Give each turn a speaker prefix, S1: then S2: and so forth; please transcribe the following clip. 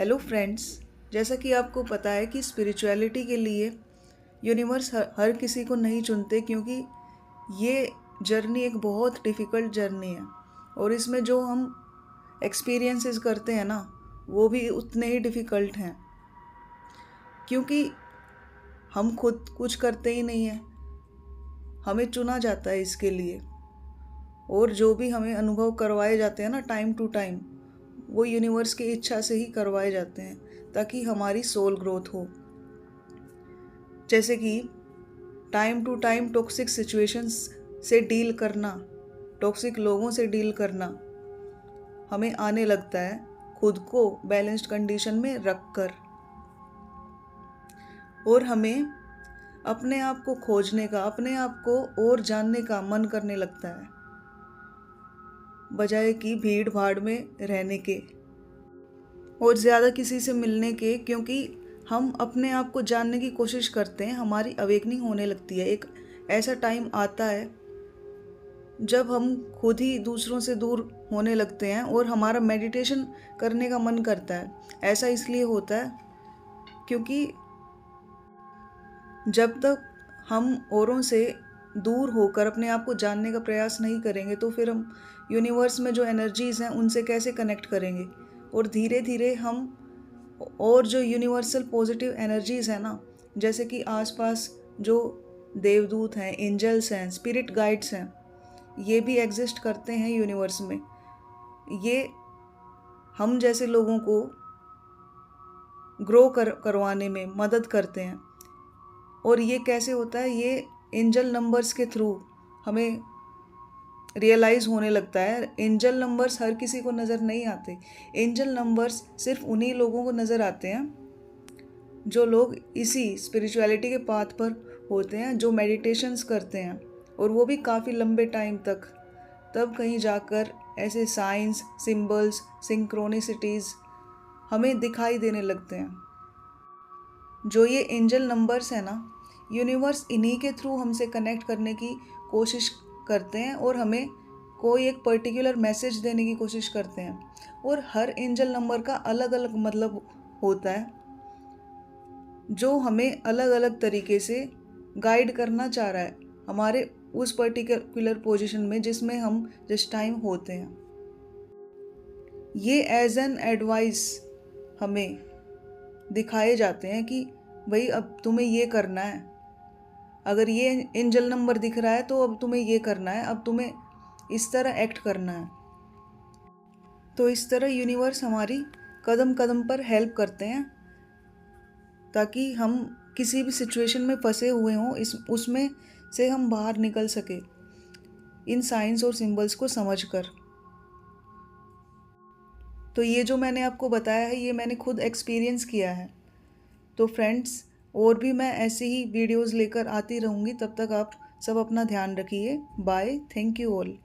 S1: Hello friends, जैसा कि आपको पता है कि स्पिरिचुअलिटी के लिए यूनिवर्स हर किसी को नहीं चुनते, क्योंकि ये जर्नी एक बहुत डिफ़िकल्ट जर्नी है और इसमें जो हम एक्सपीरियंसेस करते हैं ना, वो भी उतने ही डिफ़िकल्ट हैं, क्योंकि हम खुद कुछ करते ही नहीं हैं, हमें चुना जाता है इसके लिए। और जो भी हमें अनुभव करवाए जाते हैं ना टाइम टू टाइम, वो यूनिवर्स की इच्छा से ही करवाए जाते हैं ताकि हमारी सोल ग्रोथ हो। जैसे कि time to time toxic situations से डील करना, टॉक्सिक लोगों से डील करना हमें आने लगता है खुद को बैलेंस्ड कंडीशन में रखकर, और हमें अपने आप को खोजने का, अपने आप को और जानने का मन करने लगता है, बजाय कि भीड़ भाड़ में रहने के और ज़्यादा किसी से मिलने के। क्योंकि हम अपने आप को जानने की कोशिश करते हैं, हमारी अवेकनिंग होने लगती है। एक ऐसा टाइम आता है जब हम खुद ही दूसरों से दूर होने लगते हैं और हमारा मेडिटेशन करने का मन करता है। ऐसा इसलिए होता है क्योंकि जब तक हम औरों से दूर होकर अपने आप को जानने का प्रयास नहीं करेंगे, तो फिर हम यूनिवर्स में जो एनर्जीज़ हैं उनसे कैसे कनेक्ट करेंगे। और धीरे धीरे हम और जो यूनिवर्सल पॉजिटिव एनर्जीज़ हैं ना, जैसे कि आसपास जो देवदूत हैं, एंजल्स हैं, स्पिरिट गाइड्स हैं, ये भी एग्जिस्ट करते हैं यूनिवर्स में। ये हम जैसे लोगों को ग्रो करवाने में मदद करते हैं। और ये कैसे होता है, ये एंजल नंबर्स के थ्रू हमें रियलाइज़ होने लगता है। एंजल नंबर्स हर किसी को नज़र नहीं आते। एंजल नंबर्स सिर्फ उन्हीं लोगों को नज़र आते हैं जो लोग इसी स्पिरिचुअलिटी के पाथ पर होते हैं, जो मेडिटेशंस करते हैं, और वो भी काफ़ी लंबे टाइम तक। तब कहीं जाकर ऐसे साइंस, सिंबल्स, सिंक्रोनिसिटीज़ हमें दिखाई देने लगते हैं। जो ये एंजल नंबर्स हैं ना, यूनिवर्स इन्हीं के थ्रू हमसे कनेक्ट करने की कोशिश करते हैं और हमें कोई एक पर्टिकुलर मैसेज देने की कोशिश करते हैं। और हर एंजल नंबर का अलग अलग मतलब होता है, जो हमें अलग अलग तरीके से गाइड करना चाह रहा है हमारे उस पर्टिकुलर पोजीशन में जिसमें हम जिस टाइम होते हैं। ये एज एन एडवाइस हमें दिखाए जाते हैं कि भाई अब तुम्हें ये करना है। अगर ये एंजल नंबर दिख रहा है तो अब तुम्हें ये करना है, अब तुम्हें इस तरह एक्ट करना है। तो इस तरह यूनिवर्स हमारी कदम कदम पर हेल्प करते हैं ताकि हम किसी भी सिचुएशन में फंसे हुए हों, उसमें से हम बाहर निकल सके इन साइंस और सिंबल्स को समझकर। तो ये जो मैंने आपको बताया है, ये मैंने खुद एक्सपीरियंस किया है। तो फ्रेंड्स, और भी मैं ऐसे ही वीडियोस लेकर आती रहूँगी। तब तक आप सब अपना ध्यान रखिए। Bye, thank you all.